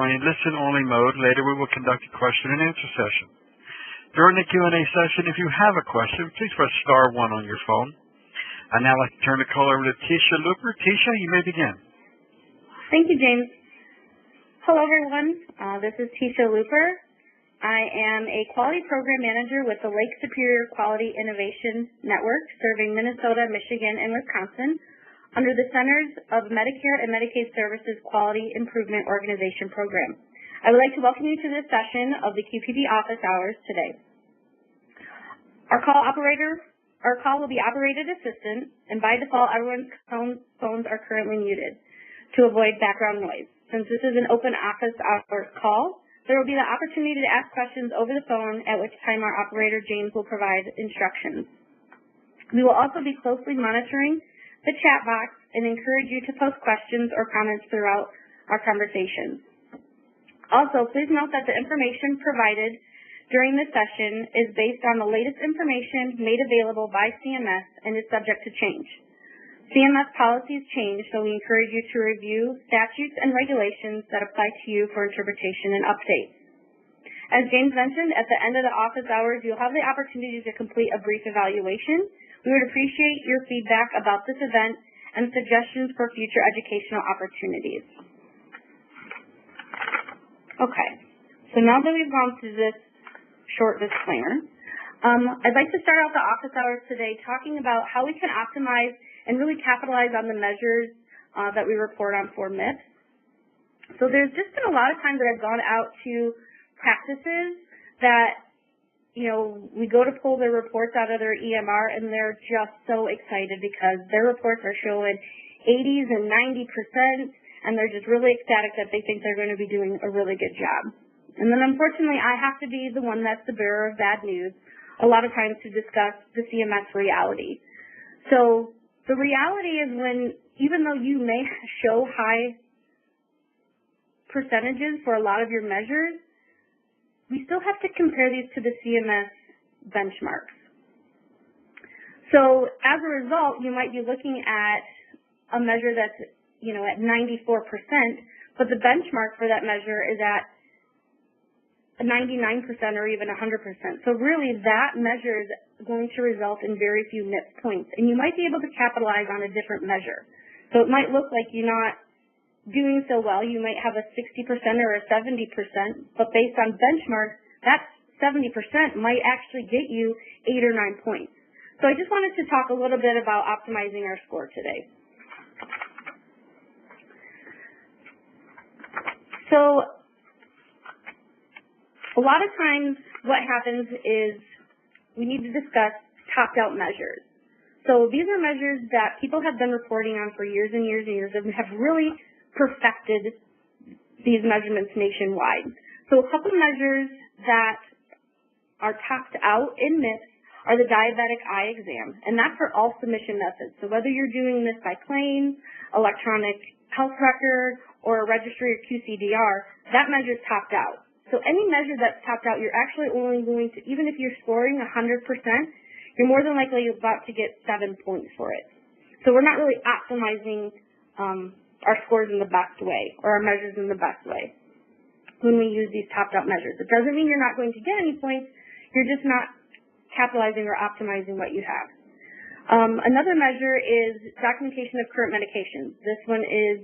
line in listen-only mode. Later we will conduct a question-and-answer session. During the Q&A session, if you have a question, please press *1 on your phone. I'd now like to turn the call over to Tisha Looper. Tisha, you may begin. Thank you, James. Hello, everyone. This is Tisha Looper. I am a Quality Program Manager with the Lake Superior Quality Innovation Network, serving Minnesota, Michigan, and Wisconsin under the Centers of Medicare and Medicaid Services Quality Improvement Organization program. I would like to welcome you to this session of the QPP office hours today. Our call will be operated assistant, and by default, everyone's phones are currently muted to avoid background noise. Since this is an open office hours call, there will be the opportunity to ask questions over the phone, at which time our operator, James, will provide instructions. We will also be closely monitoring the chat box and encourage you to post questions or comments throughout our conversations. Also, please note that the information provided during this session is based on the latest information made available by CMS and is subject to change. CMS policies change, so we encourage you to review statutes and regulations that apply to you for interpretation and updates. As James mentioned, at the end of the office hours, you'll have the opportunity to complete a brief evaluation. We would appreciate your feedback about this event and suggestions for future educational opportunities. Okay, so now that we've gone through this short disclaimer, I'd like to start out the office hours today talking about how we can optimize and really capitalize on the measures that we report on for MIPS. So there's just been a lot of times that I've gone out to practices that, we go to pull their reports out of their EMR and they're just so excited because their reports are showing 80s and 90%, and they're just really ecstatic that they think they're going to be doing a really good job. And then unfortunately, I have to be the one that's the bearer of bad news a lot of times to discuss the CMS reality. So the reality is even though you may show high percentages for a lot of your measures, we still have to compare these to the CMS benchmarks. So as a result, you might be looking at a measure that's, at 94%, but the benchmark for that measure is at 99% or even 100%. So really that measure is going to result in very few MIPS points, and you might be able to capitalize on a different measure. So it might look like you're not doing so well. You might have a 60% or a 70%, but based on benchmarks, that 70% might actually get you 8 or 9 points. So I just wanted to talk a little bit about optimizing our score today. So a lot of times what happens is we need to discuss topped-out measures. So these are measures that people have been reporting on for years and years and years and have really perfected these measurements nationwide. So a couple measures that are topped out in MIPS are the diabetic eye exam, and that's for all submission methods. So whether you're doing this by claims, electronic health record, or a registry or QCDR, that measure is topped out. So any measure that's topped out, you're actually only going to, even if you're scoring 100%, you're more than likely about to get 7 points for it. So we're not really optimizing our scores in the best way, or our measures in the best way when we use these topped out measures. It doesn't mean you're not going to get any points, you're just not capitalizing or optimizing what you have. Another measure is documentation of current medications. This one is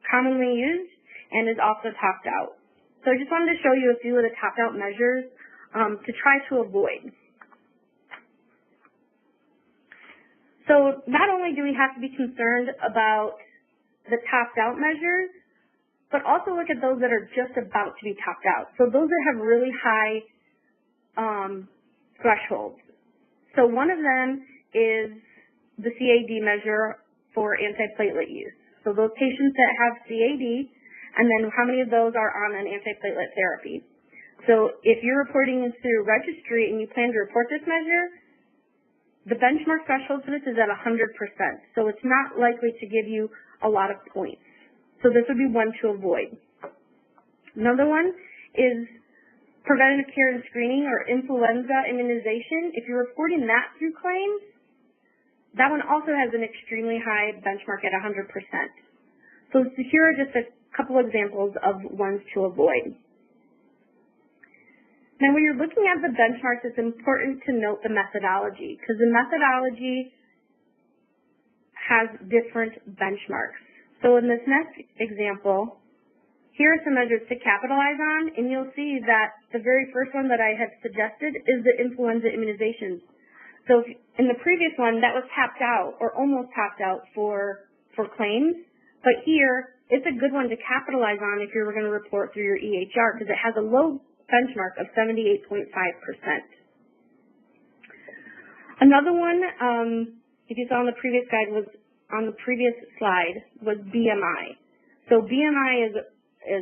commonly used and is also topped out. So I just wanted to show you a few of the topped-out measures to try to avoid. So not only do we have to be concerned about the topped-out measures, but also look at those that are just about to be topped out. So those that have really high thresholds. So one of them is the CAD measure for antiplatelet use. So those patients that have CAD, and then how many of those are on an antiplatelet therapy. So if you're reporting this through a registry and you plan to report this measure, the benchmark threshold for this is at 100%. So it's not likely to give you a lot of points. So this would be one to avoid. Another one is preventative care and screening or influenza immunization. If you're reporting that through claims, that one also has an extremely high benchmark at 100%. So here are just a couple examples of ones to avoid. Now, when you're looking at the benchmarks, it's important to note the methodology, because the methodology has different benchmarks. So in this next example, here are some measures to capitalize on, and you'll see that the very first one that I had suggested is the influenza immunizations. So in the previous one, that was tapped out, or almost tapped out for claims, but here, it's a good one to capitalize on if you're going to report through your EHR, because it has a low benchmark of 78.5%. Another one, if you saw on the previous guide, was on the previous slide, was BMI. So BMI is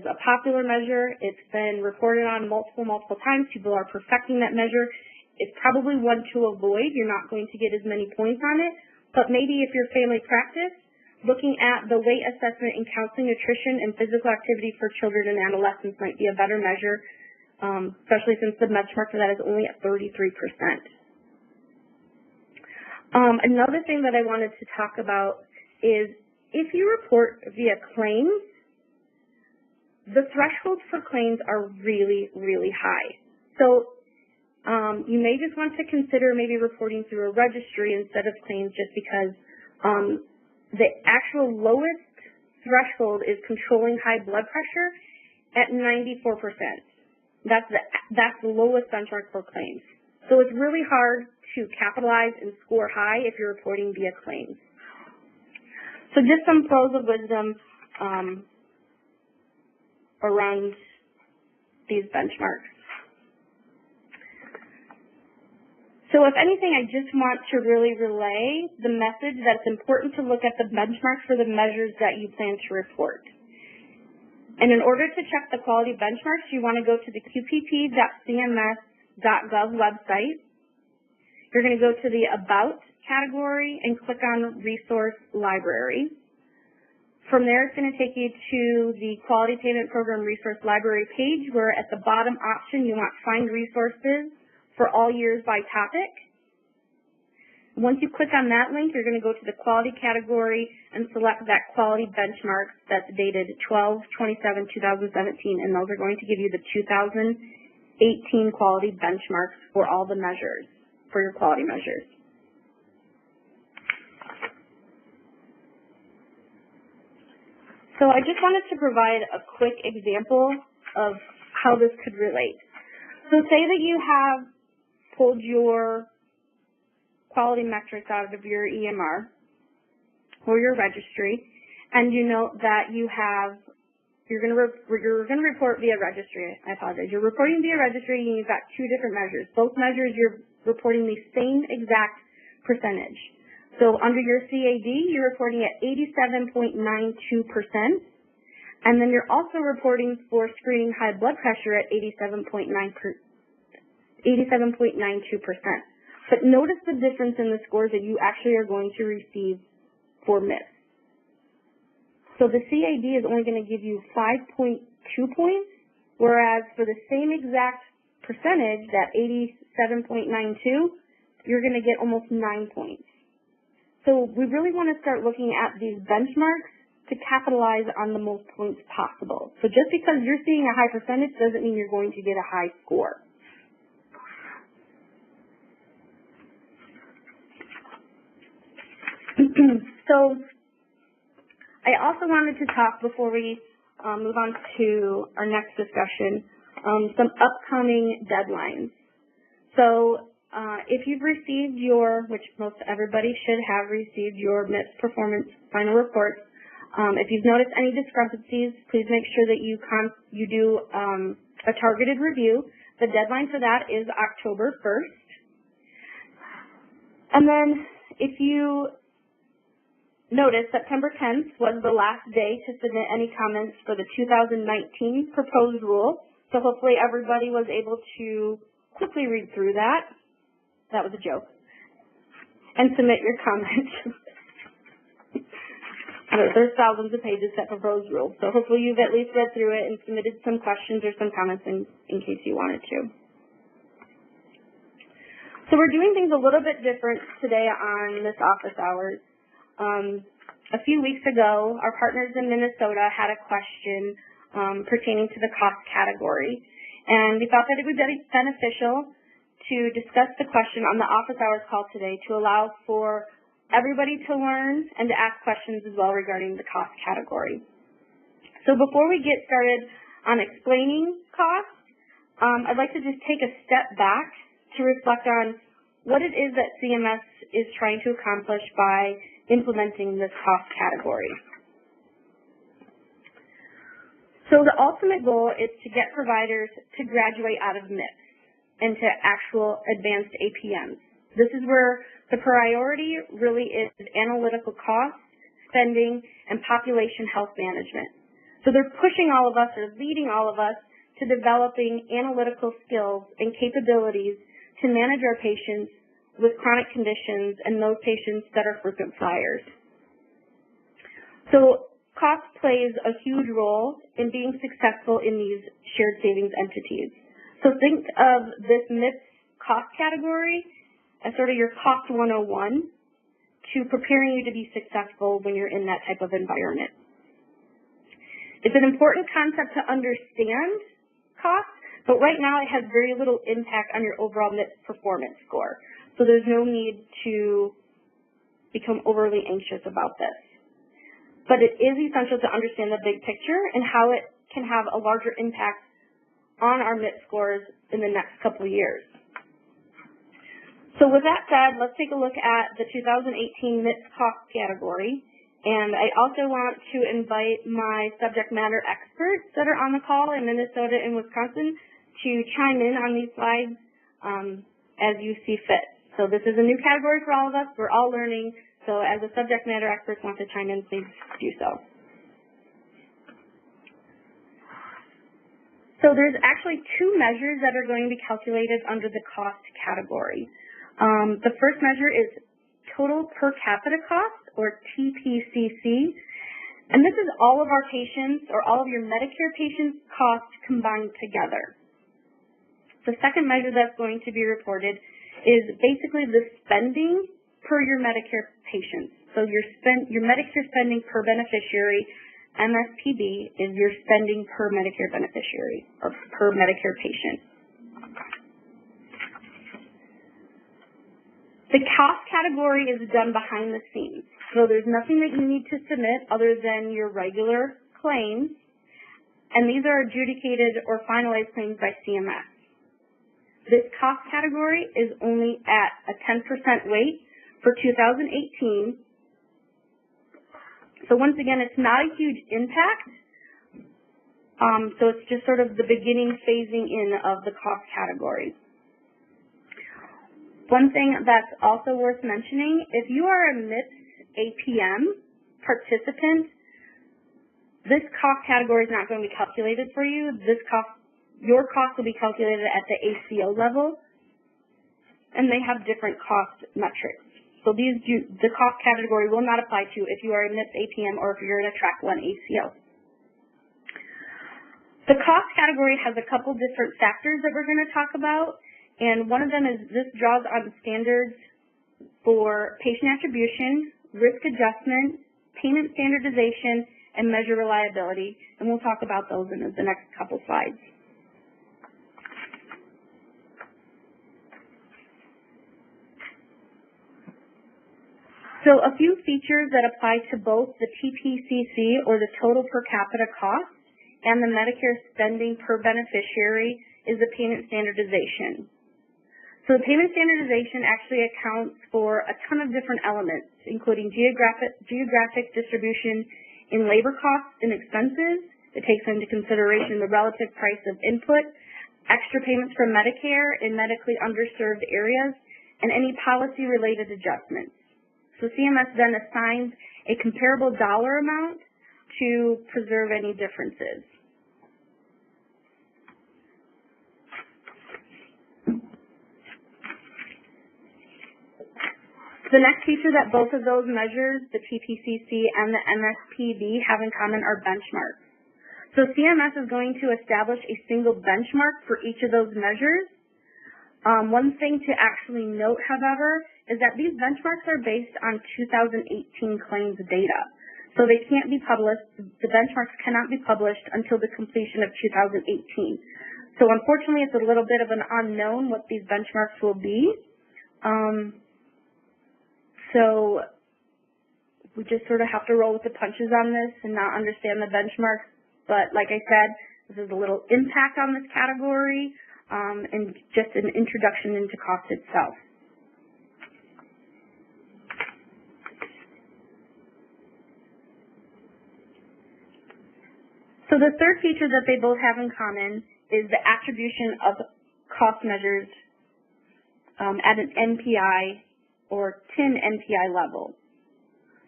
a popular measure. It's been reported on multiple times. People are perfecting that measure. It's probably one to avoid. You're not going to get as many points on it, but maybe if you're family practice, looking at the weight assessment in counseling, nutrition, and physical activity for children and adolescents might be a better measure, especially since the benchmark for that is only at 33%. Another thing that I wanted to talk about is if you report via claims, the thresholds for claims are really, really high. So you may just want to consider maybe reporting through a registry instead of claims, just because the actual lowest threshold is controlling high blood pressure at 94%. That's the lowest benchmark for claims. So it's really hard to capitalize and score high if you're reporting via claims. So just some pearls of wisdom around these benchmarks. So if anything, I just want to really relay the message that it's important to look at the benchmarks for the measures that you plan to report. And in order to check the quality benchmarks, you want to go to the qpp.cms.gov website. You're going to go to the About category and click on Resource Library. From there, it's going to take you to the Quality Payment Program Resource Library page, where at the bottom option you want Find Resources for all years by topic. Once you click on that link, you're going to go to the quality category and select that quality benchmark that's dated 12/27/2017, and those are going to give you the 2018 quality benchmarks for all the measures, for your quality measures. So I just wanted to provide a quick example of how this could relate. So say that you have pulled your quality metrics out of your EMR or your registry, and you know that you're going to report via registry. I apologize. You're reporting via registry, and you've got two different measures. Both measures, you're reporting the same exact percentage. So under your CAD, you're reporting at 87.92%, and then you're also reporting for screening high blood pressure at 87.92%. But notice the difference in the scores that you actually are going to receive for MIPS. So the CAD is only going to give you 5.2 points, whereas for the same exact percentage, that 87.92, you're going to get almost 9 points. So we really want to start looking at these benchmarks to capitalize on the most points possible. So just because you're seeing a high percentage doesn't mean you're going to get a high score. So I also wanted to talk, before we move on to our next discussion, some upcoming deadlines. So if you've received which most everybody should have received your MIPS performance final report, if you've noticed any discrepancies, please make sure that you do a targeted review. The deadline for that is October 1st. And then if you notice, September 10th was the last day to submit any comments for the 2019 proposed rule. So hopefully everybody was able to quickly read through that. That was a joke. And submit your comments. There's thousands of pages that proposed rule. So hopefully you've at least read through it and submitted some questions or some comments in case you wanted to. So we're doing things a little bit different today on this office hours. a few weeks ago, our partners in Minnesota had a question pertaining to the cost category, and we thought that it would be beneficial to discuss the question on the office hours call today to allow for everybody to learn and to ask questions as well regarding the cost category. So before we get started on explaining cost, I'd like to just take a step back to reflect on what it is that CMS is trying to accomplish by implementing this cost category. So the ultimate goal is to get providers to graduate out of MIPS and to actual advanced APMs. This is where the priority really is analytical cost, spending, and population health management. So they're pushing all of us, or leading all of us, to developing analytical skills and capabilities to manage our patients with chronic conditions and those patients that are frequent flyers. So cost plays a huge role in being successful in these shared savings entities. So think of this MIPS cost category as sort of your cost 101 to preparing you to be successful when you're in that type of environment. It's an important concept to understand cost, but right now it has very little impact on your overall MIPS performance score. So there's no need to become overly anxious about this. But it is essential to understand the big picture and how it can have a larger impact on our MIPS scores in the next couple of years. So with that said, let's take a look at the 2018 MIPS cost category. And I also want to invite my subject matter experts that are on the call in Minnesota and Wisconsin to chime in on these slides as you see fit. So this is a new category for all of us. We're all learning. So as a subject matter expert want to chime in, please do so. So there's actually two measures that are going to be calculated under the cost category. The first measure is total per capita cost, or TPCC, and this is all of our patients, or all of your Medicare patients' costs combined together. The second measure that's going to be reported is basically the spending per your Medicare patients. So your Medicare spending per beneficiary, MSPB, is your spending per Medicare beneficiary, or per Medicare patient. The cost category is done behind the scenes. So there's nothing that you need to submit other than your regular claims, and these are adjudicated or finalized claims by CMS. This cost category is only at a 10% weight for 2018. So once again, it's not a huge impact. So it's just sort of the beginning phasing in of the cost category. One thing that's also worth mentioning, if you are a MIPS APM participant, this cost category is not going to be calculated for you. Your cost will be calculated at the ACO level, and they have different cost metrics. So the cost category will not apply to if you are a MIPS APM or if you're in a Track 1 ACO. The cost category has a couple different factors that we're going to talk about, and one of them is this draws on standards for patient attribution, risk adjustment, payment standardization, and measure reliability, and we'll talk about those in the next couple slides. So a few features that apply to both the TPCC, or the total per capita cost, and the Medicare spending per beneficiary is the payment standardization. So the payment standardization actually accounts for a ton of different elements, including geographic distribution in labor costs and expenses. It takes into consideration the relative price of input, extra payments from Medicare in medically underserved areas, and any policy-related adjustments. So CMS then assigns a comparable dollar amount to preserve any differences. The next feature that both of those measures, the TPCC and the MSPB, have in common are benchmarks. So CMS is going to establish a single benchmark for each of those measures. One thing to actually note, however, is that these benchmarks are based on 2018 claims data. So they can't be published, the benchmarks cannot be published until the completion of 2018. So unfortunately, it's a little bit of an unknown what these benchmarks will be. So we just sort of have to roll with the punches on this and not understand the benchmarks. But like I said, this is a little impact on this category and just an introduction into cost itself. So the third feature that they both have in common is the attribution of cost measures at an NPI or TIN NPI level.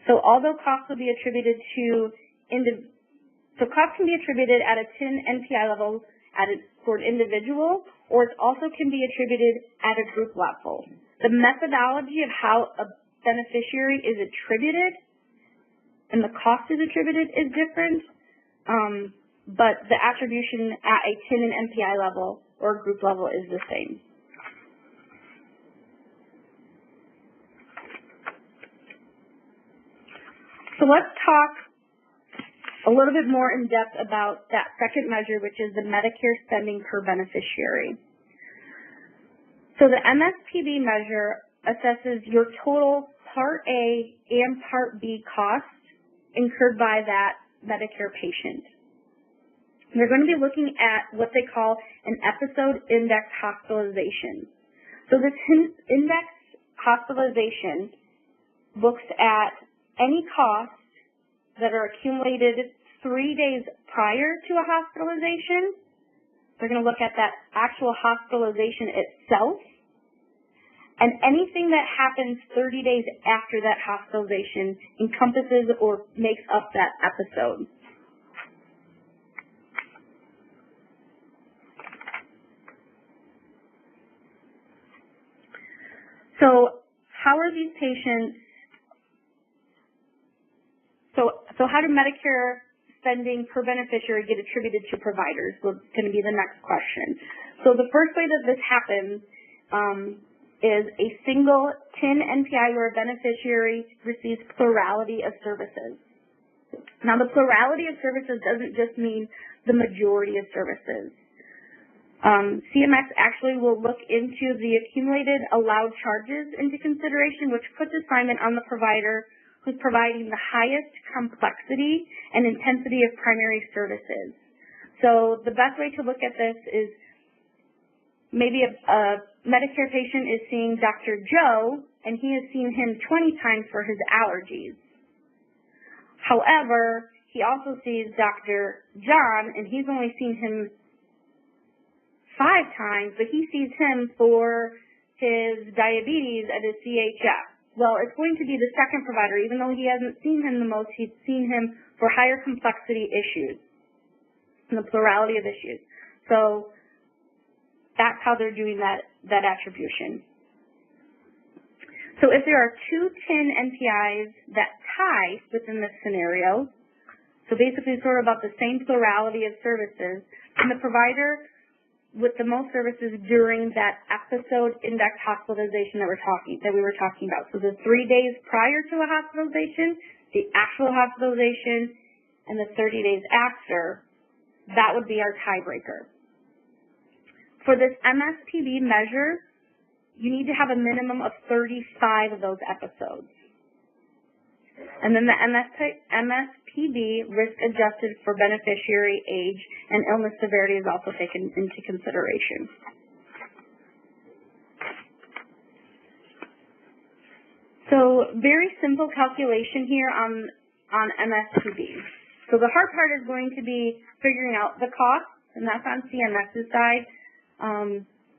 So although costs will be attributed to costs can be attributed at a TIN NPI level for an individual, or it also can be attributed at a group level. The methodology of how a beneficiary is attributed and the cost is attributed is different. But the attribution at a TIN and NPI level or group level is the same. So let's talk a little bit more in depth about that second measure, which is the Medicare spending per beneficiary. So the MSPB measure assesses your total Part A and Part B costs incurred by that Medicare patient. They're going to be looking at what they call an episode index hospitalization. So this index hospitalization looks at any costs that are accumulated 3 days prior to a hospitalization. They're going to look at that actual hospitalization itself and anything that happens 30 days after that hospitalization encompasses or makes up that episode. So how are these patients, so how do Medicare spending per beneficiary get attributed to providers? Was going to be the next question. So the first way that this happens is a single TIN NPI where a beneficiary receives plurality of services. Now the plurality of services doesn't just mean the majority of services. CMS actually will look into the accumulated allowed charges into consideration, which puts assignment on the provider who's providing the highest complexity and intensity of primary services. So the best way to look at this is maybe a Medicare patient is seeing Dr. Joe, and he has seen him 20 times for his allergies. However, he also sees Dr. John, and he's only seen him 5 times, but he sees him for his diabetes and his CHF. Well, it's going to be the second provider, even though he hasn't seen him the most, he's seen him for higher complexity issues and the plurality of issues. So that's how they're doing that attribution. So if there are 2 TIN NPIs that tie within this scenario, so basically sort of about the same plurality of services, and the provider with the most services during that episode index hospitalization that we were talking about. So the 3 days prior to a hospitalization, the actual hospitalization, and the 30 days after, that would be our tiebreaker. For this MSPB measure, you need to have a minimum of 35 of those episodes. And then the MSPB risk adjusted for beneficiary age and illness severity is also taken into consideration. So very simple calculation here on MSPB. So the hard part is going to be figuring out the cost, and that's on CMS's side.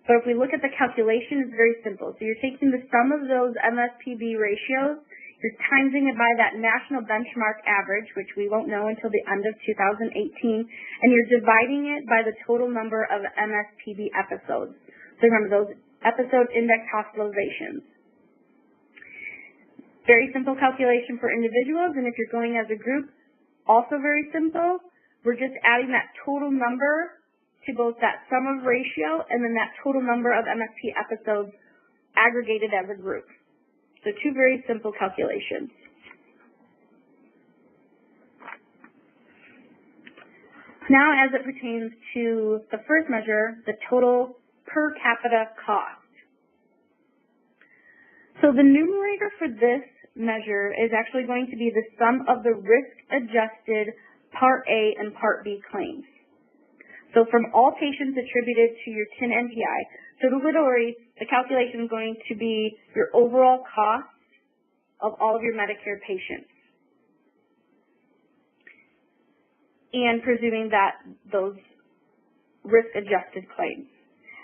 But if we look at the calculation, it's very simple. So you're taking the sum of those MSPB ratios, you're timesing it by that national benchmark average, which we won't know until the end of 2018, and you're dividing it by the total number of MSPB episodes. So remember, those episode index hospitalizations. Very simple calculation for individuals, and if you're going as a group, also very simple. We're just adding that total number to both that sum of ratio and then that total number of MSP episodes aggregated as a group. So 2 very simple calculations. Now, as it pertains to the first measure, the total per capita cost. So the numerator for this measure is actually going to be the sum of the risk-adjusted Part A and Part B claims. So from all patients attributed to your TIN NPI, so literally the calculation is going to be your overall cost of all of your Medicare patients, and presuming that those risk-adjusted claims.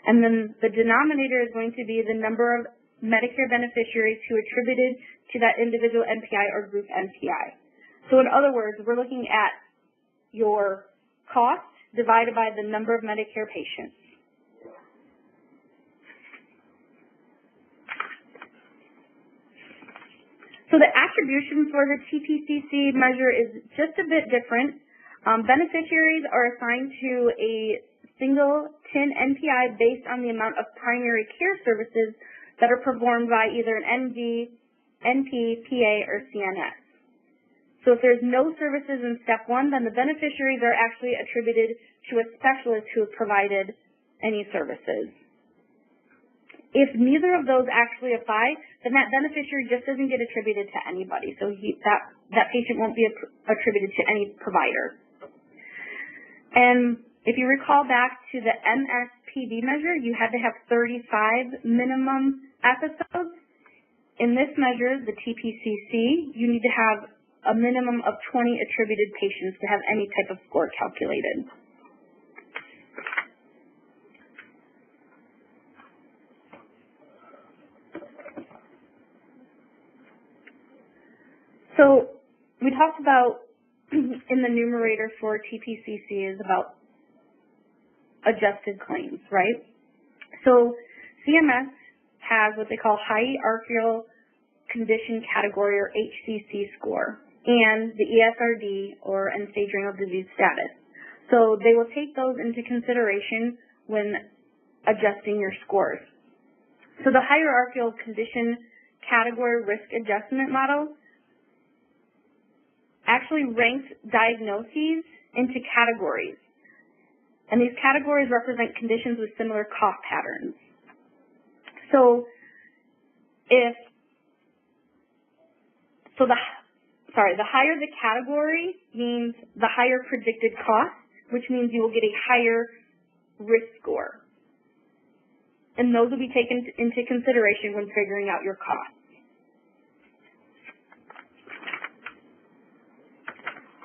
And then the denominator is going to be the number of Medicare beneficiaries who attributed to that individual NPI or group NPI. So in other words, we're looking at your cost divided by the number of Medicare patients. So the attribution for the TPCC measure is just a bit different. Beneficiaries are assigned to a single TIN NPI based on the amount of primary care services that are performed by either an ND, NP, PA, or CNS. So if there's no services in step one, then the beneficiaries are actually attributed to a specialist who has provided any services. If neither of those actually apply, then that beneficiary just doesn't get attributed to anybody. So that patient won't be attributed to any provider. And if you recall back to the MSPB measure, you had to have 35 minimum episodes. In this measure, the TPCC, you need to have a minimum of 20 attributed patients to have any type of score calculated. So we talked about in the numerator for TPCC is about adjusted claims, right? So CMS has what they call hierarchical condition category or HCC score and the ESRD or end-stage renal disease status. So they will take those into consideration when adjusting your scores. So the hierarchical condition category risk adjustment model actually ranks diagnoses into categories. And these categories represent conditions with similar cost patterns. So the higher the category means the higher predicted cost, which means you will get a higher risk score. And those will be taken into consideration when figuring out your costs.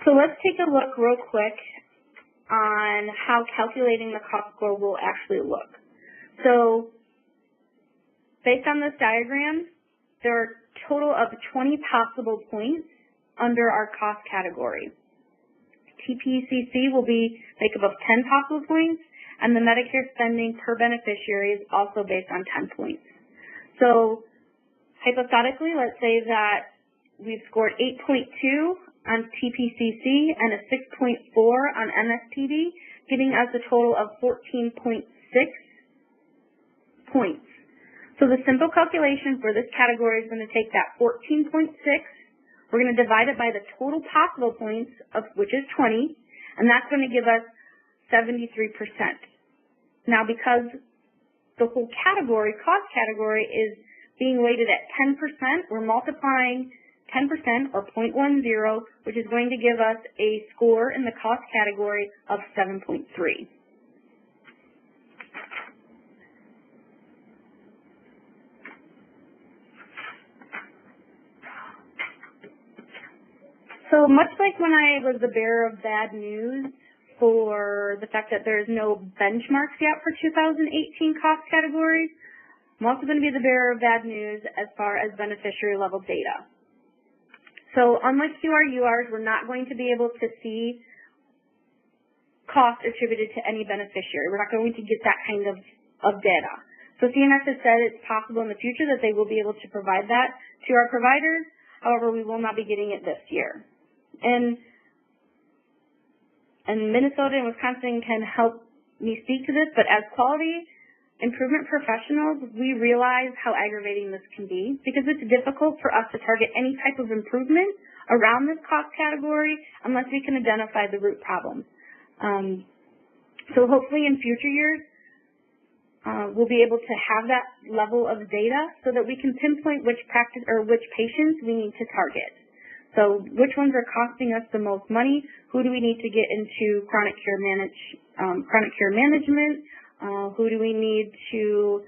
So let's take a look real quick on how calculating the cost score will actually look. So based on this diagram, there are a total of 20 possible points under our cost category. TPCC will make up of 10 possible points, and the Medicare spending per beneficiary is also based on 10 points. So hypothetically, let's say that we've scored 8.2 on TPCC and a 6.4 on MSPB, giving us a total of 14.6 points. So the simple calculation for this category is going to take that 14.6, we're going to divide it by the total possible points, of which is 20, and that's going to give us 73%. Now, because the whole category, cost category, is being weighted at 10%, we're multiplying 10% or 0.10, which is going to give us a score in the cost category of 7.3. So much like when I was the bearer of bad news for the fact that there's no benchmarks yet for 2018 cost categories, I'm also going to be the bearer of bad news as far as beneficiary level data. So unlike QRURs, we're not going to be able to see cost attributed to any beneficiary. We're not going to get that kind of data. So CMS has said it's possible in the future that they will be able to provide that to our providers. However, we will not be getting it this year. And Minnesota and Wisconsin can help me speak to this, but as quality improvement professionals, we realize how aggravating this can be because it's difficult for us to target any type of improvement around this cost category unless we can identify the root problem. So hopefully in future years, we'll be able to have that level of data so that we can pinpoint which practice or which patients we need to target. So which ones are costing us the most money? Who do we need to get into chronic care management? Who do we need to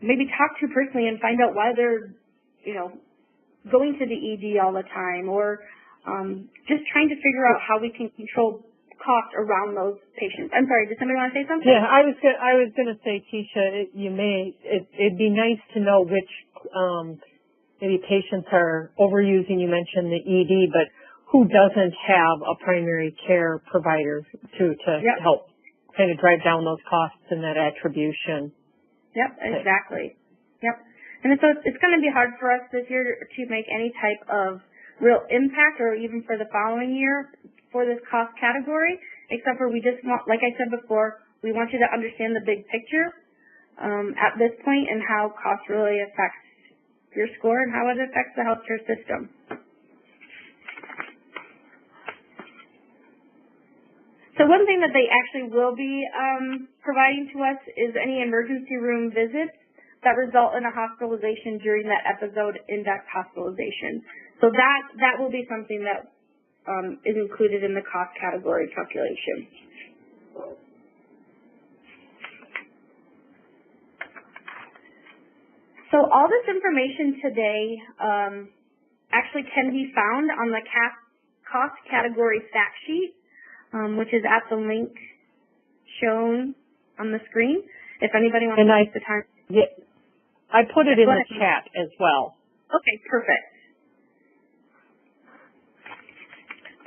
maybe talk to personally and find out why they're, going to the ED all the time, or just trying to figure out how we can control cost around those patients. I'm sorry, did somebody want to say something? Yeah, I was going to say, Tisha, it'd be nice to know which maybe patients are overusing. You mentioned the ED, but who doesn't have a primary care provider to help kind of drive down those costs and that attribution. Yep, exactly. Yep. And so it's going to be hard for us this year to make any type of real impact, or even for the following year, for this cost category, except for we just want, like I said before, we want you to understand the big picture at this point and how cost really affects your score and how it affects the healthcare system. So one thing that they actually will be providing to us is any emergency room visits that result in a hospitalization during that episode index hospitalization. So that will be something that is included in the cost category calculation. So all this information today actually can be found on the cost category fact sheet, which is at the link shown on the screen. If anybody wants to take the time. Yeah, I put it in the chat as well. Okay, perfect.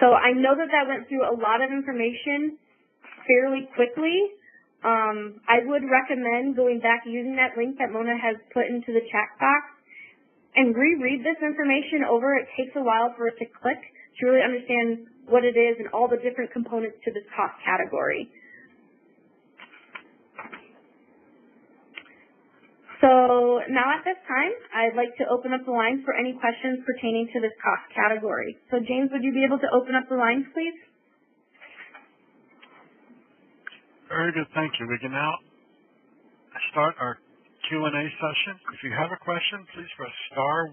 So I know that went through a lot of information fairly quickly. I would recommend going back using that link that Mona has put into the chat box and reread this information over. It takes a while for it to click to really understand what it is and all the different components to this cost category. So now at this time, I'd like to open up the lines for any questions pertaining to this cost category. So James, would you be able to open up the lines, please? Very good, thank you. We can now start our Q&A session. If you have a question, please press *1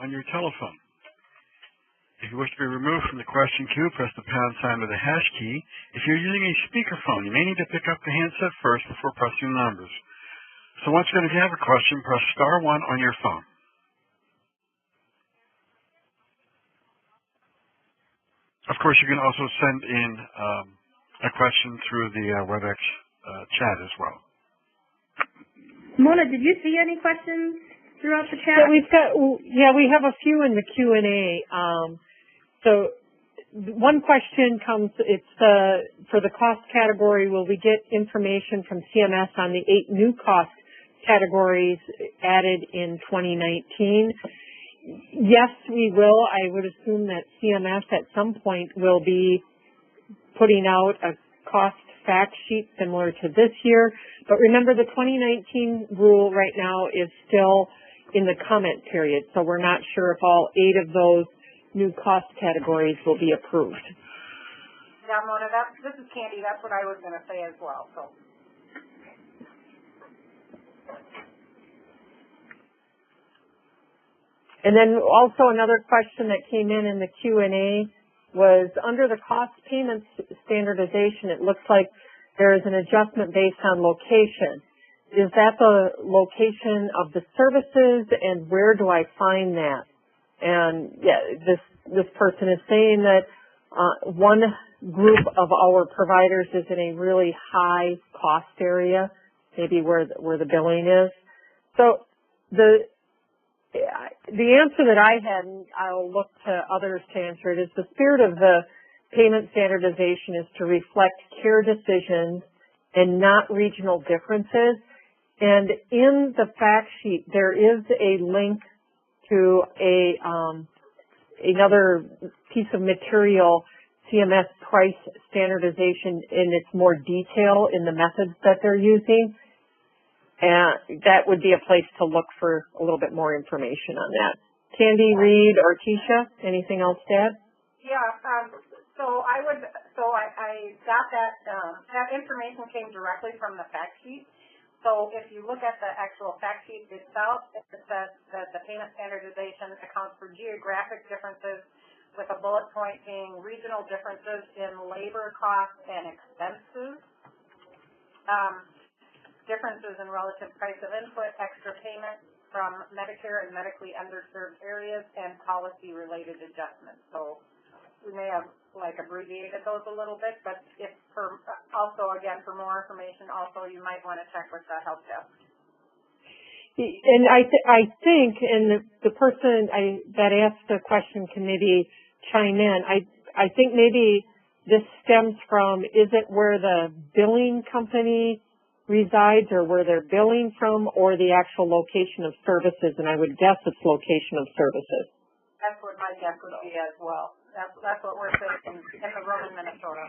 on your telephone. If you wish to be removed from the question queue, press the # sign or the # key. If you're using a speakerphone, you may need to pick up the handset first before pressing the numbers. So once again, if you have a question, press *1 on your phone. Of course, you can also send in a question through the WebEx chat as well. Mona, did you see any questions throughout the chat? We have a few in the Q&A. So one question comes, it's for the cost category, will we get information from CMS on the 8 new cost categories added in 2019? Yes, we will. I would assume that CMS at some point will be putting out a cost fact sheet similar to this year. But remember, the 2019 rule right now is still in the comment period, so we're not sure if all 8 of those new cost categories will be approved. Yeah, Mona, this is Candy. That's what I was going to say as well. So. And then also another question that came in the Q&A was under the cost payment standardization, it looks like there is an adjustment based on location. Is that the location of the services, and where do I find that? And yeah, this person is saying that one group of our providers is in a really high cost area, maybe where the billing is. So the answer that I had, and I'll look to others to answer it, is the spirit of the payment standardization is to reflect care decisions and not regional differences. And in the fact sheet, there is a link to another piece of material, CMS price standardization, in its more detail in the methods that they're using. And that would be a place to look for a little bit more information on that. Candy, Reed, or Tisha, anything else to add? Yeah, So I got that information came directly from the fact sheet. So if you look at the actual fact sheet itself, it says that the payment standardization accounts for geographic differences with a bullet point being regional differences in labor costs and expenses, differences in relative price of input, extra payment from Medicare and medically underserved areas, and policy-related adjustments. So we may have abbreviated those a little bit, but if also again for more information, also you might want to check with the help desk. And I think, and the person that asked the question can maybe chime in. I think maybe this stems from, is it where the billing company resides or where they're billing from, or the actual location of services? And I would guess it's location of services. That's what my guess would be as well. That's what we're saying in the room in Minnesota.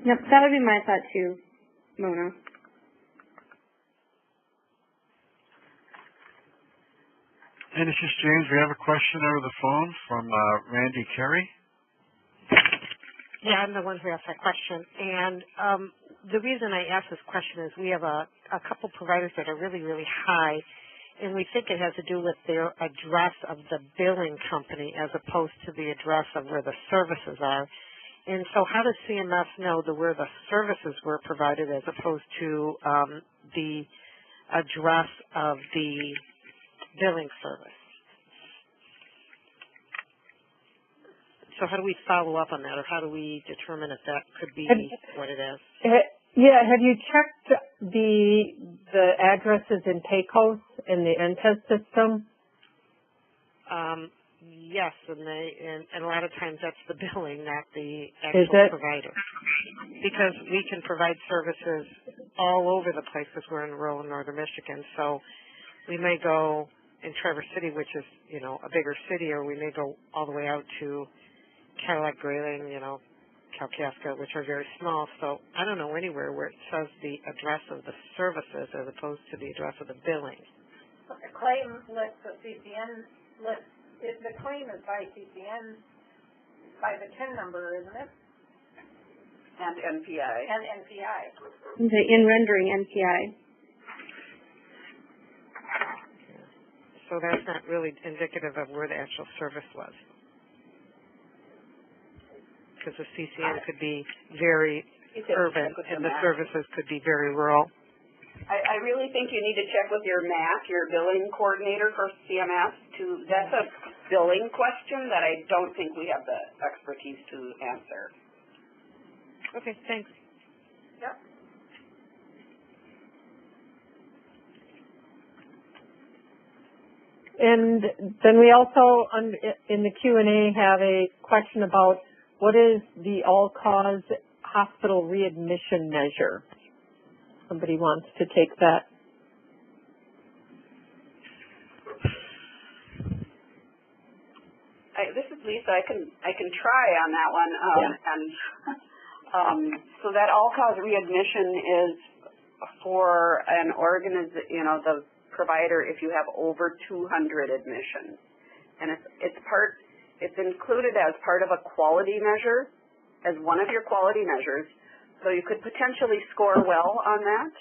Yep, that would be my thought too, Mona. And this is James. We have a question over the phone from Randy Carey. Yeah, I'm the one who asked that question. And the reason I asked this question is we have a couple providers that are really, really high, and we think it has to do with their address of the billing company as opposed to the address of where the services are. And so how does CMS know where the services were provided as opposed to the address of the billing service? So how do we follow up on that, or how do we determine if that could be what it is? Yeah, have you checked the addresses in PAYCOS in the NTES system? Yes, and a lot of times that's the billing, not the actual provider. Because we can provide services all over the place because we're in rural northern Michigan. So we may go in Traverse City, which is, a bigger city, or we may go all the way out to Cadillac, Grayling, Kalkaska, which are very small. So I don't know anywhere where it says the address of the services as opposed to the address of the billing. But the claim lists the CCN list. The claim is by CCN, by the TIN number, isn't it? And NPI. And NPI. In rendering NPI. So that's not really indicative of where the actual service was. Because the CCN could be very urban and the services could be very rural. I really think you need to check with your MAC, your billing coordinator for CMS. That's a billing question that I don't think we have the expertise to answer. Okay, thanks. Yep. And then we also, in the Q&A, have a question about what is the all-cause hospital readmission measure? Somebody wants to take that. This is Lisa. I can try on that one. So that all-cause readmission is for an the provider if you have over 200 admissions, and it's included as part of a quality measure, as one of your quality measures. So you could potentially score well on that,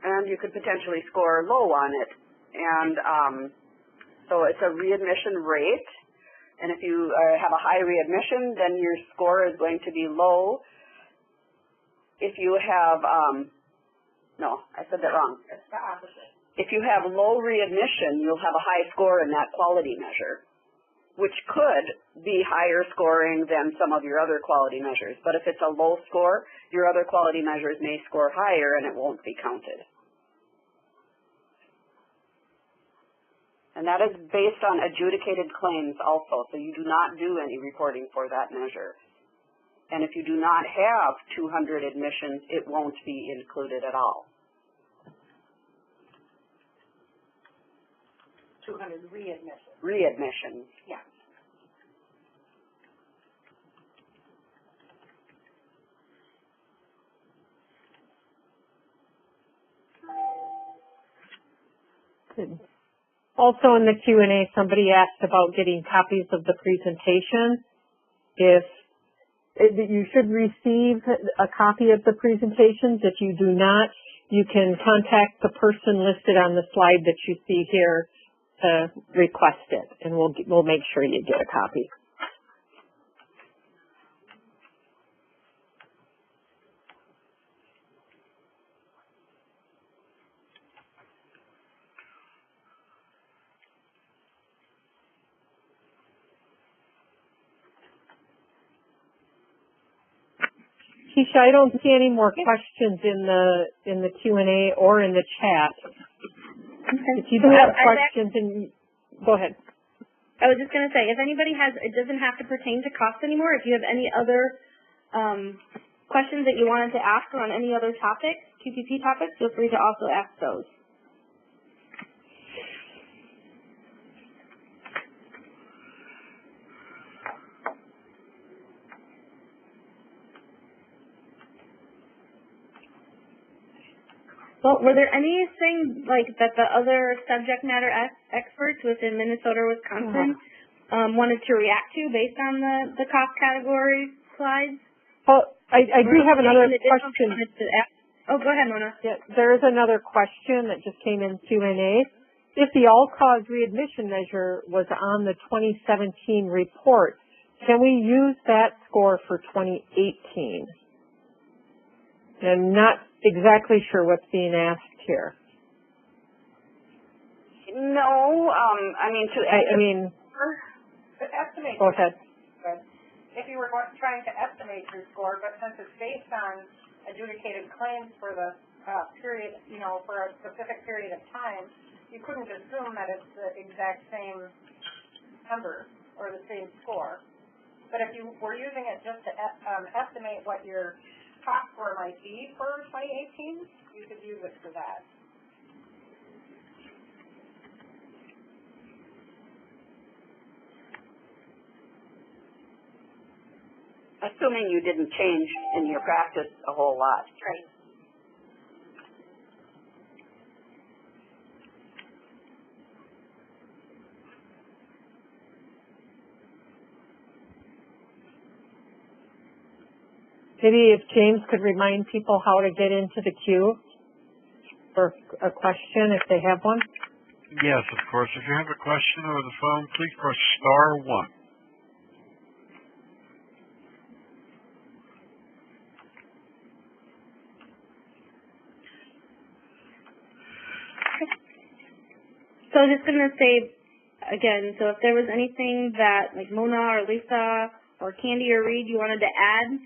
and you could potentially score low on it. And so it's a readmission rate, and if you have a high readmission, then your score is going to be low. If you have, no, I said that wrong. It's the opposite. If you have low readmission, you'll have a high score in that quality measure, which could be higher scoring than some of your other quality measures. But if it's a low score, your other quality measures may score higher and it won't be counted. And that is based on adjudicated claims also, so you do not do any reporting for that measure. And if you do not have 200 admissions, it won't be included at all. 200 readmissions. Readmissions. Yeah. Good. Also in the Q&A, somebody asked about getting copies of the presentation. You should receive a copy of the presentations. If you do not, you can contact the person listed on the slide that you see here to request it, and we'll make sure you get a copy. Keisha, I don't see any more questions in the Q&A or in the chat. Okay. If you do have questions, go ahead. I was just going to say, if anybody has, it doesn't have to pertain to cost anymore. If you have any other questions that you wanted to ask or on any other topics, QPP topics, feel free to also ask those. Well, were there anything like that the other subject matter experts within Minnesota or Wisconsin wanted to react to based on the cost category slides? Well, I do have another question. Oh, go ahead, Mona. Yeah, there is another question that just came in Q&A. If the all-cause readmission measure was on the 2017 report, can we use that score for 2018? I'm not exactly sure what's being asked here. No, to estimate. Go ahead. If you were trying to estimate your score, but since it's based on adjudicated claims for the period, for a specific period of time, you couldn't assume that it's the exact same number or the same score. But if you were using it just to estimate what your cost score might be for 2018, you could use it for that. Assuming you didn't change in your practice a whole lot. Right. Maybe if James could remind people how to get into the queue for a question if they have one. Yes, of course. If you have a question over the phone, please press *1. So I'm just going to say, again, so if there was anything that, like Mona or Lisa or Candy or Reed, you wanted to add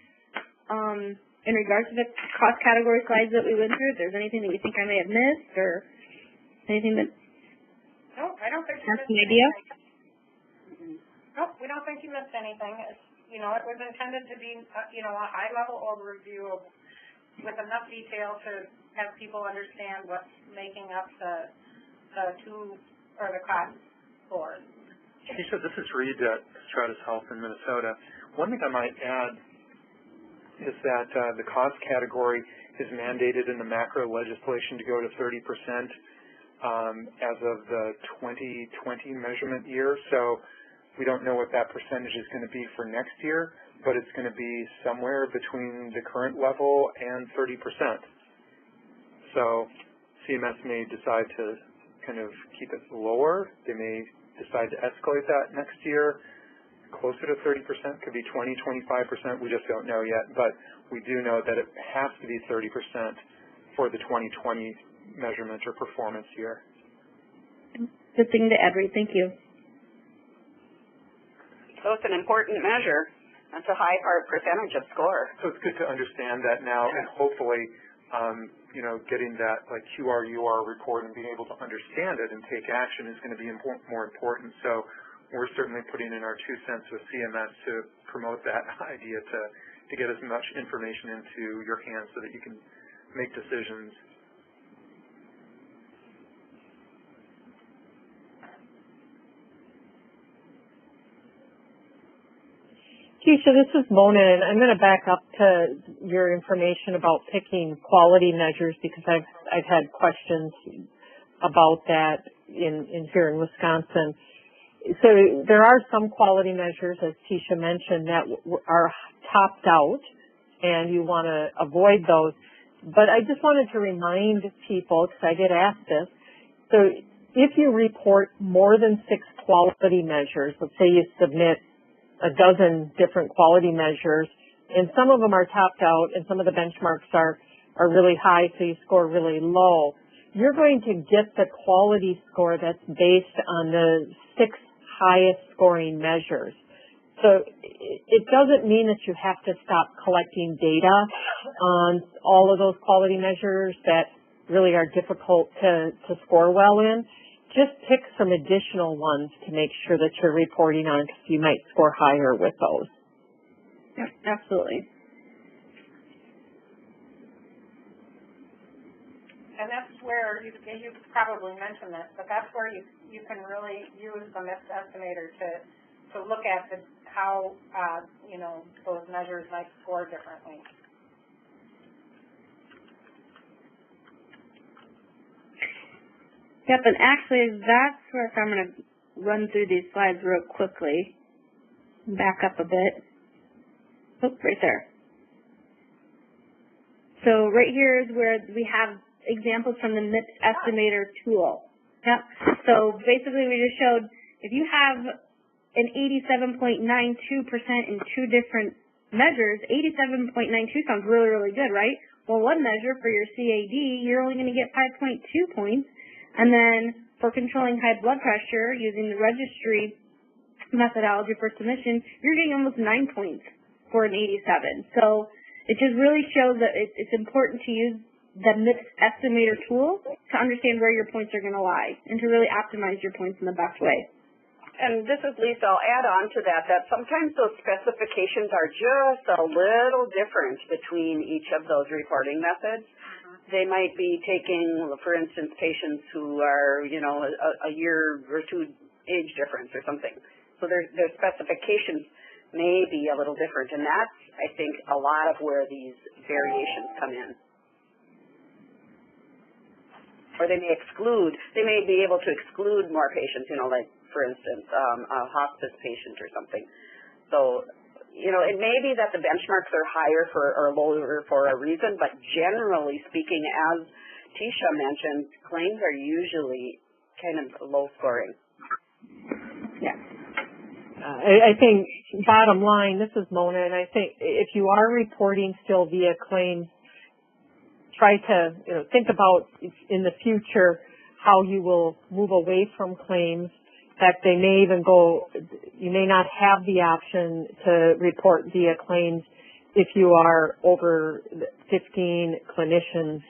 in regards to the cost category slides that we went through, if there's anything that you think I may have missed or anything that... No, I don't think you missed anything. Nope, we don't think you missed anything. It's, it was intended to be, a high-level overview of, with enough detail to have people understand what's making up the cost scores. Keisha, this is Reed at Stratus Health in Minnesota. One thing I might add is that the cost category is mandated in the macro legislation to go to 30% as of the 2020 measurement year. So we don't know what that percentage is going to be for next year, but it's going to be somewhere between the current level and 30%. So CMS may decide to kind of keep it lower. They may decide to escalate that next year. Closer to 30%, could be 20, 25%, we just don't know yet, but we do know that it has to be 30% for the 2020 measurement or performance year. Good thing to add, Reed. Thank you. So it's an important measure. That's a high percentage of score. So it's good to understand that now, and hopefully, getting that like QR/UR report and being able to understand it and take action is going to be more important. So we're certainly putting in our 2 cents with CMS to promote that idea to get as much information into your hands so that you can make decisions. Keisha, this is Mona, and I'm going to back up to your information about picking quality measures because I've had questions about that in here in Wisconsin. So there are some quality measures, as Tisha mentioned, that are topped out, and you want to avoid those. But I just wanted to remind people, because I get asked this, so if you report more than 6 quality measures, let's say you submit a dozen different quality measures, and some of them are topped out and some of the benchmarks are really high, so you score really low, you're going to get the quality score that's based on the 6 highest scoring measures. So it doesn't mean that you have to stop collecting data on all of those quality measures that really are difficult to score well in. Just pick some additional ones to make sure that you're reporting on, because you might score higher with those. Yep, absolutely. And that's where, you probably mentioned this, but that's where you can really use the MIPS estimator to look at how, those measures might score differently. Yep, and actually that's where, so I'm going to run through these slides real quickly. Back up a bit. Oh, right there. So right here is where we have examples from the MIPS estimator tool. Yep. So basically we just showed if you have an 87.92% in 2 different measures, 87.92 sounds really, really good, right? Well, one measure for your CAD, you're only going to get 5.2 points. And then for controlling high blood pressure using the registry methodology for submission, you're getting almost 9 points for an 87. So it just really shows that it's important to use the MIPS estimator tool to understand where your points are going to lie and to really optimize your points in the best way. And this is Lisa. I'll add on to that sometimes those specifications are just a little different between each of those reporting methods. They might be taking, for instance, patients who are, a year or 2 age difference or something. So their specifications may be a little different, and that's, I think, a lot of where these variations come in. Or they may be able to exclude more patients, like, for instance, a hospice patient or something. So, it may be that the benchmarks are higher or lower for a reason, but generally speaking, as Tisha mentioned, claims are usually kind of low scoring. Yeah. I think bottom line, this is Mona, and I think if you are reporting still via claims, try to think about in the future how you will move away from claims. In fact, they may even you may not have the option to report via claims if you are over 15 clinicians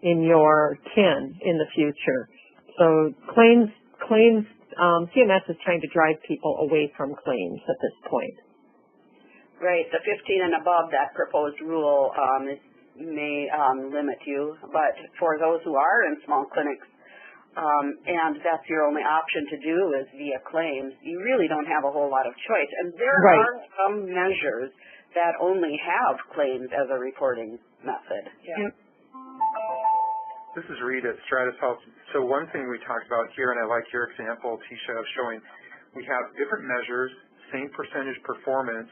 in your kin in the future. So claims, CMS is trying to drive people away from claims at this point. Right, the 15 and above, that proposed rule may limit you, but for those who are in small clinics, and that's your only option to do is via claims, you really don't have a whole lot of choice. And there are some measures that only have claims as a reporting method. Yeah. This is Reed at Stratus Health. So one thing we talked about here, and I like your example, Tisha, of showing we have different measures, same percentage performance,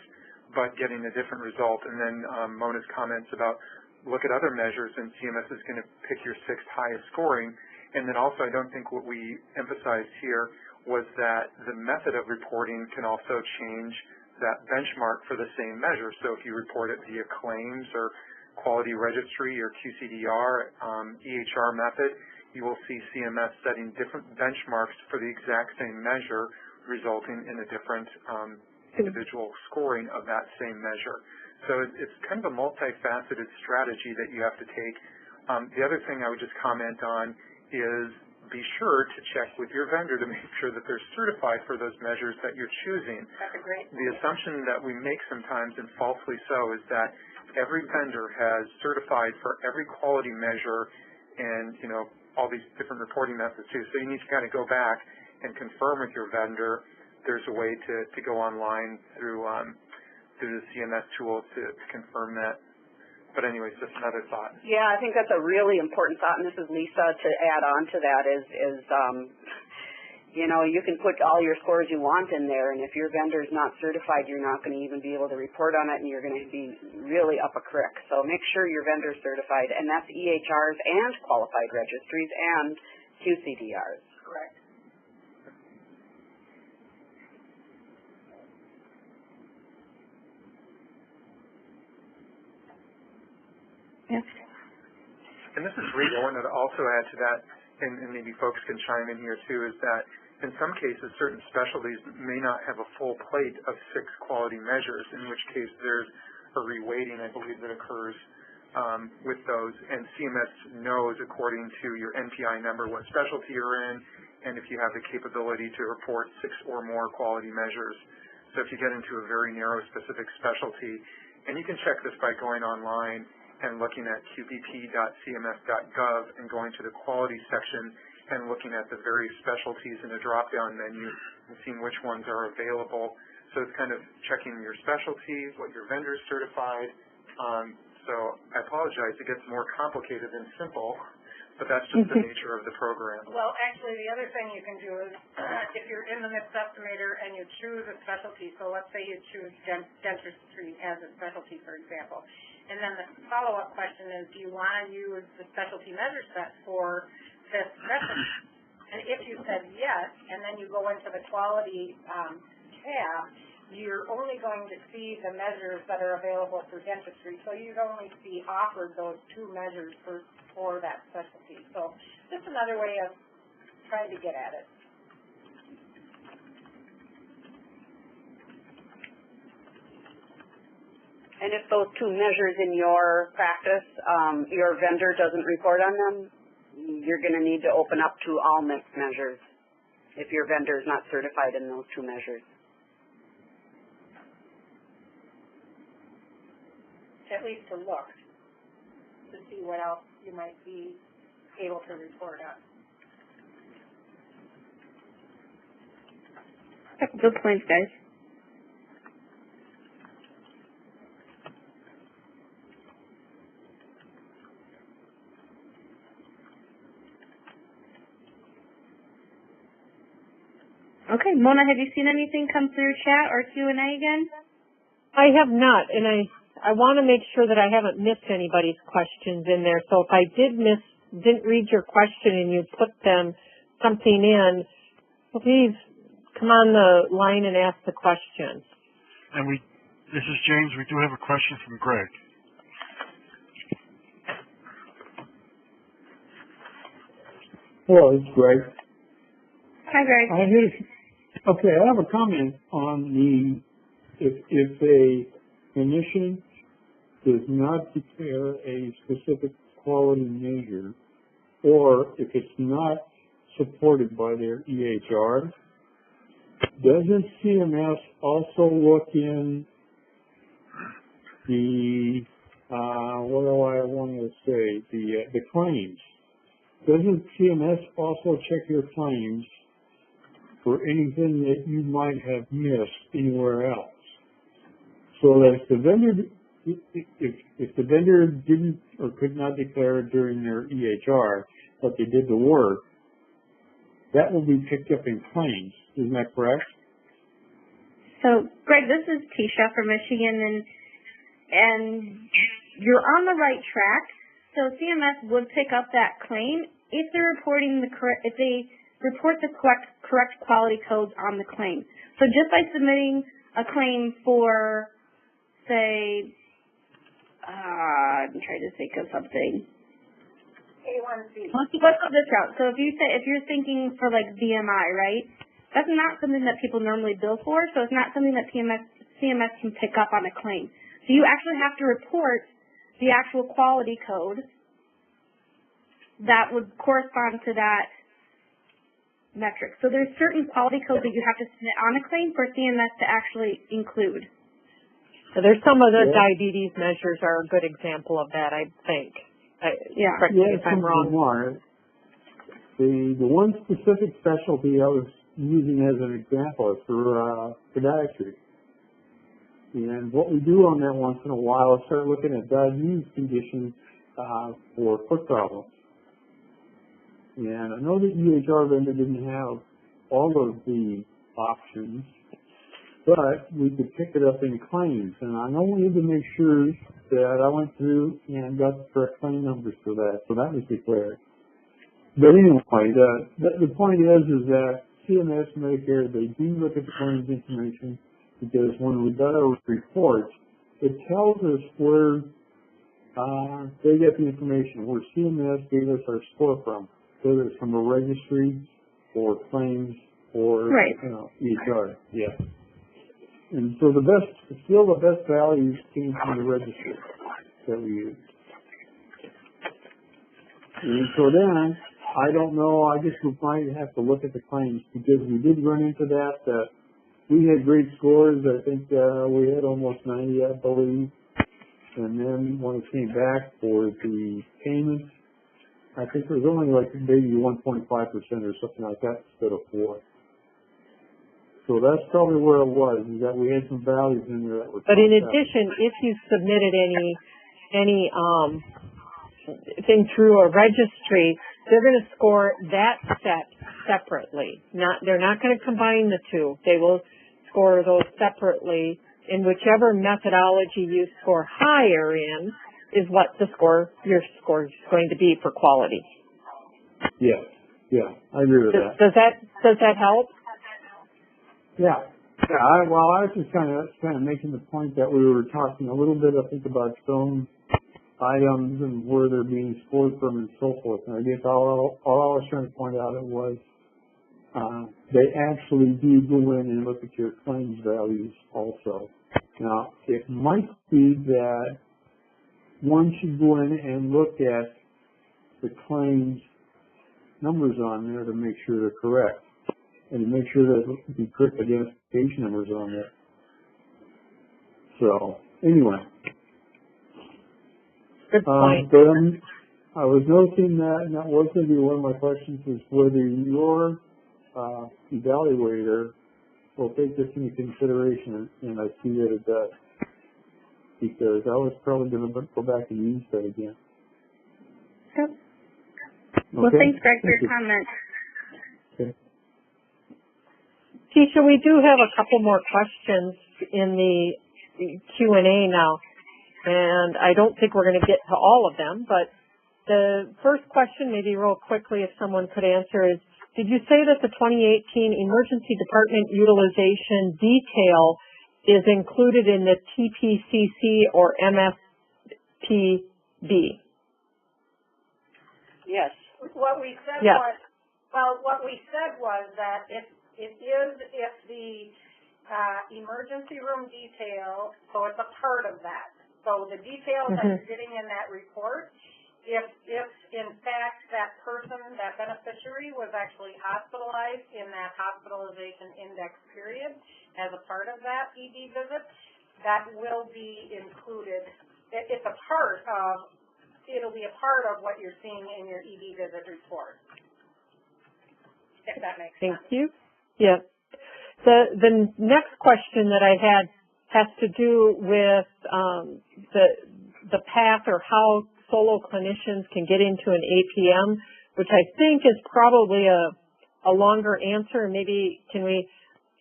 but getting a different result. And then Mona's comments about look at other measures, and CMS is going to pick your 6th highest scoring. And then also, I don't think what we emphasized here was that the method of reporting can also change that benchmark for the same measure. So if you report it via claims or quality registry or QCDR, EHR method, you will see CMS setting different benchmarks for the exact same measure, resulting in a different individual scoring of that same measure. So it's kind of a multifaceted strategy that you have to take. The other thing I would just comment on is be sure to check with your vendor to make sure that they're certified for those measures that you're choosing. That's a great The assumption that we make sometimes, and falsely so, is that every vendor has certified for every quality measure and, all these different reporting methods too. So you need to kind of go back and confirm with your vendor. There's a way to go online through the CMS tool to confirm that. But anyways, just another thought. Yeah, I think that's a really important thought, and this is Lisa to add on to that is you know, you can put all your scores you want in there, and if your vendor is not certified, you're not going to even be able to report on it, and you're going to be really up a creek. So make sure your vendor is certified, and that's EHRs and qualified registries and QCDRs. Correct. Yes. And this is Reed. I wanted to also add to that, and maybe folks can chime in here too, is that in some cases certain specialties may not have a full plate of 6 quality measures, in which case there's a reweighting, I believe, that occurs with those, and CMS knows according to your NPI number what specialty you're in, and if you have the capability to report 6 or more quality measures. So if you get into a very narrow specific specialty, and you can check this by going online and looking at qpp.cms.gov and going to the quality section and looking at the various specialties in a drop-down menu and seeing which ones are available. So it's kind of checking your specialty, what your vendor is certified. So I apologize, it gets more complicated than simple, but that's just the nature of the program. Well, actually, the other thing you can do is if you're in the MIPS estimator and you choose a specialty, so let's say you choose dentistry as a specialty, for example, and then the follow-up question is, do you want to use the specialty measure set for this specialty? And if you said yes, and then you go into the quality tab, you're only going to see the measures that are available for dentistry. So you'd only be offered those 2 measures for that specialty. So just another way of trying to get at it. And if those 2 measures in your practice, your vendor doesn't report on them, you're going to need to open up to all MIPS measures if your vendor is not certified in those 2 measures. At least to look, to see what else you might be able to report on. Good points, guys. Okay, Mona, have you seen anything come through chat or Q&A again? I have not, and I want to make sure that I haven't missed anybody's questions in there. So if I didn't read your question and you put something in, please come on the line and ask the question. And this is James. We do have a question from Greg. Hello, it's Greg. Hi, Greg. Okay, I have a comment on if a clinician does not declare a specific quality measure, or if it's not supported by their EHR, doesn't CMS also look in the, what do I want to say, the claims? Doesn't CMS also check your claims for anything that you might have missed anywhere else? So that if the vendor didn't or could not declare during their EHR, but they did the work, that will be picked up in claims. Isn't that correct? So, Greg, this is Tisha from Michigan, and you're on the right track. So CMS would pick up that claim if they're reporting if they report the correct quality codes on the claim. So just by submitting a claim for, say, I'm trying to think of something. A1C. Let's go this route. So if you're thinking for like BMI, right? That's not something that people normally bill for, so it's not something that CMS can pick up on a claim. So you actually have to report the actual quality code that would correspond to that metric. So there's certain quality codes that you have to submit on a claim for CMS to actually include. So there's some of the diabetes measures are a good example of that, I think. Correct me if I'm wrong. More. The one specific specialty I was using as an example is for podiatry. And what we do on that once in a while is start looking at diabetes conditions for foot problems. And I know the EHR vendor didn't have all of the options, but we could pick it up in claims. And I know we need to make sure that I went through and got the correct claim numbers for that, so that was declared. But anyway, the point is that CMS, Medicare, they do look at the claims information, because when we got our reports, it tells us where they get the information, where CMS gave us our score from, whether it's from a registry or claims or EHR. Yeah. And so the best values came from the registry that we used. And so then, I don't know, I guess we might have to look at the claims, because we did run into that. We had great scores. I think we had almost 90, I believe. And then when it came back for the payments, I think it was only like maybe 1.5% or something like that instead of 4. So that's probably where it was, is that we had some values in there that were. But in addition, if you submitted any thing through a registry, they're going to score that set separately. They're not going to combine the two. They will score those separately, and whichever methodology you score higher in is what your score is going to be for quality. Yeah, I agree with that. Does that help? Yeah. I was just kind of making the point that we were talking a little bit, I think, about some items and where they're being scored from and so forth. And I guess all I was trying to point out was they actually do go in and look at your claims values also. Now, it might be that one should go in and look at the claims numbers on there to make sure they're correct, and to make sure that the correct identification numbers on there. So, anyway. Good point. I was noticing that, and that was going to be one of my questions, is whether your evaluator will take this into consideration, and I see that it does, because I was probably going to go back and use that again. Yep. Okay. Well, thanks, Greg, for your comment. Okay. Tisha, we do have a couple more questions in the Q&A now, and I don't think we're going to get to all of them, but the first question, maybe real quickly, if someone could answer, is, did you say that the 2018 Emergency Department Utilization Detail is included in the TPCC or MSPB? Yes. What we said was that if the emergency room detail, so it's a part of that. So the details that are sitting in that report, if in fact that person, that beneficiary, was actually hospitalized in that hospitalization index period as a part of that ED visit, that will be included. It's a part of, it'll be a part of what you're seeing in your ED visit report, if that makes sense. Thank you. Yeah. The next question that I had has to do with the path or how solo clinicians can get into an APM, which I think is probably a longer answer. Maybe can we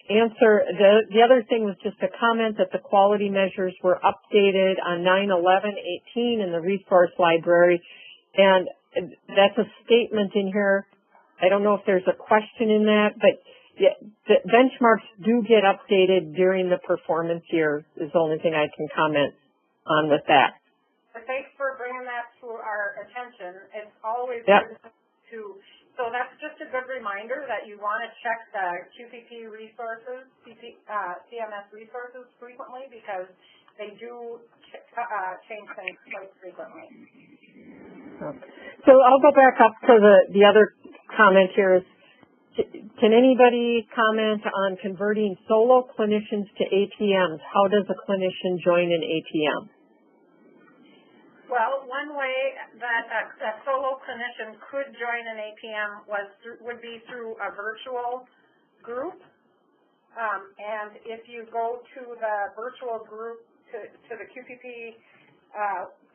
answer, the other thing was just a comment that the quality measures were updated on 9/11/18 in the resource library, and that's a statement in here. I don't know if there's a question in that, but yeah, the benchmarks do get updated during the performance year is the only thing I can comment on with that. But thanks for bringing that to our attention. It's always good to, so that's just a good reminder that you want to check the QPP resources, CMS resources frequently, because they do change things quite frequently. So I'll go back up to the other comment here is, can anybody comment on converting solo clinicians to APMs? How does a clinician join an APM? Well, one way that a solo clinician could join an APM would be through a virtual group. And if you go to the virtual group, to the QPP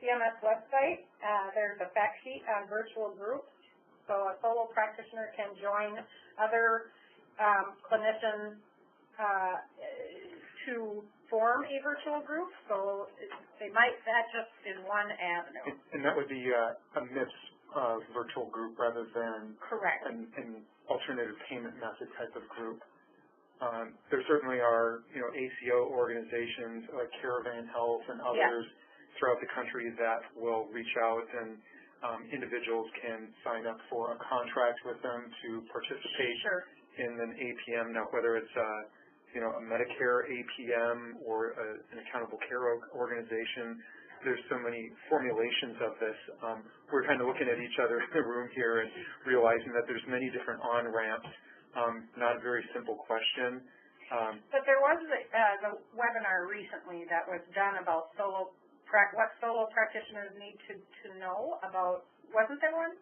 CMS website, there's a fact sheet on virtual groups. So a solo practitioner can join other clinicians to form a virtual group, so they might, that just is one avenue. And that would be a MIPS virtual group rather than correct an alternative payment method type of group. There certainly are, ACO organizations like Caravan Health and others throughout the country that will reach out and individuals can sign up for a contract with them to participate in an APM. Now, whether it's a Medicare APM or an accountable care organization, there's so many formulations of this. We're kind of looking at each other in the room here and realizing that there's many different on-ramps. Not a very simple question. But there was the webinar recently that was done about what solo practitioners need to know about. Wasn't there one?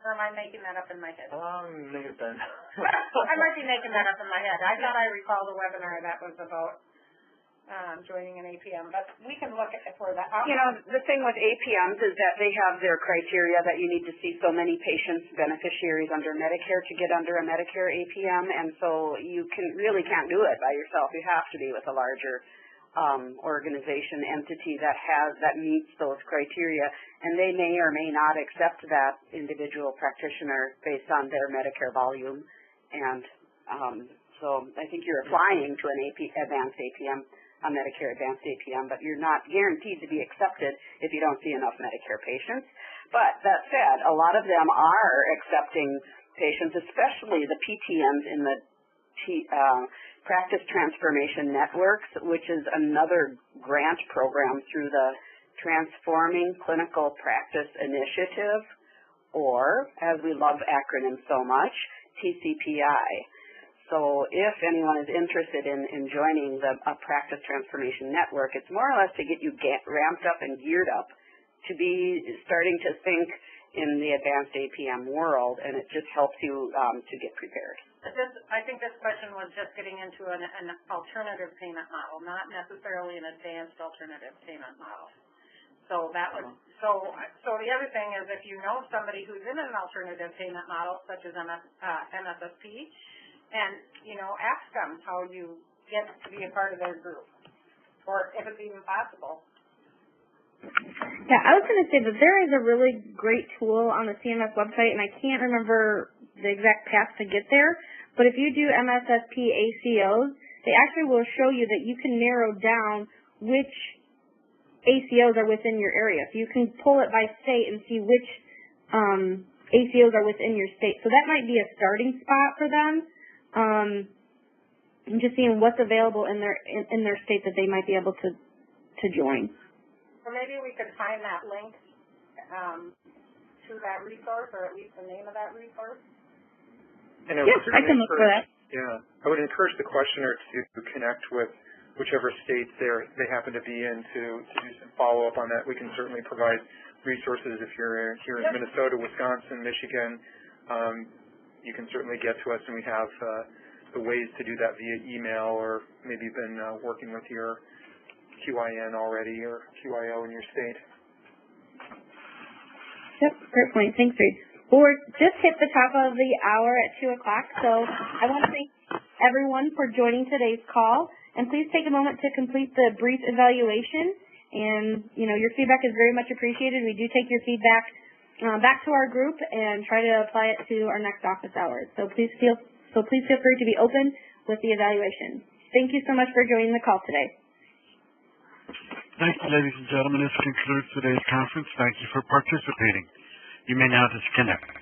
Or am I making that up in my head? May have been. I might be making that up in my head. I thought I recalled a webinar that was about joining an APM, but we can look for that. The thing with APMs is that they have their criteria that you need to see so many patients, beneficiaries under Medicare to get under a Medicare APM, and so you really can't do it by yourself. You have to be with a larger organization, entity that meets those criteria, and they may or may not accept that individual practitioner based on their Medicare volume. And so I think you're applying to an advanced APM, a Medicare advanced APM, but you're not guaranteed to be accepted if you don't see enough Medicare patients. But that said, a lot of them are accepting patients, especially the PTMs in the Practice Transformation Networks, which is another grant program through the Transforming Clinical Practice Initiative, or, as we love acronyms so much, TCPI. So if anyone is interested in joining a Practice Transformation Network, it's more or less to get you ramped up and geared up to be starting to think in the advanced APM world, and it just helps you to get prepared. I think this question was just getting into an alternative payment model, not necessarily an advanced alternative payment model. So that was so the other thing is if you know somebody who's in an alternative payment model, such as MSSP, and ask them how you get to be a part of their group, or if it's even possible. Yeah, I was going to say that there is a really great tool on the CMS website, and I can't remember the exact path to get there, but if you do MSSP ACOs, they actually will show you that you can narrow down which ACOs are within your area. So you can pull it by state and see which ACOs are within your state. So that might be a starting spot for them, and just seeing what's available in their state that they might be able to join. Or maybe we could find that link to that resource, or at least the name of that resource. And I can look for that. Yeah, I would encourage the questioner to connect with whichever state they happen to be in to do some follow-up on that. We can certainly provide resources if you're here in Minnesota, Wisconsin, Michigan. You can certainly get to us, and we have the ways to do that via email, or maybe you've been working with your QIN already or QIO in your state. Yep, great point. Thanks, Reed. Well, we're just hit the top of the hour at 2 o'clock, so I want to thank everyone for joining today's call, and please take a moment to complete the brief evaluation. And, your feedback is very much appreciated. We do take your feedback back to our group and try to apply it to our next office hours. So please feel free to be open with the evaluation. Thank you so much for joining the call today. Thank you, ladies and gentlemen. This concludes today's conference. Thank you for participating. You may now disconnect.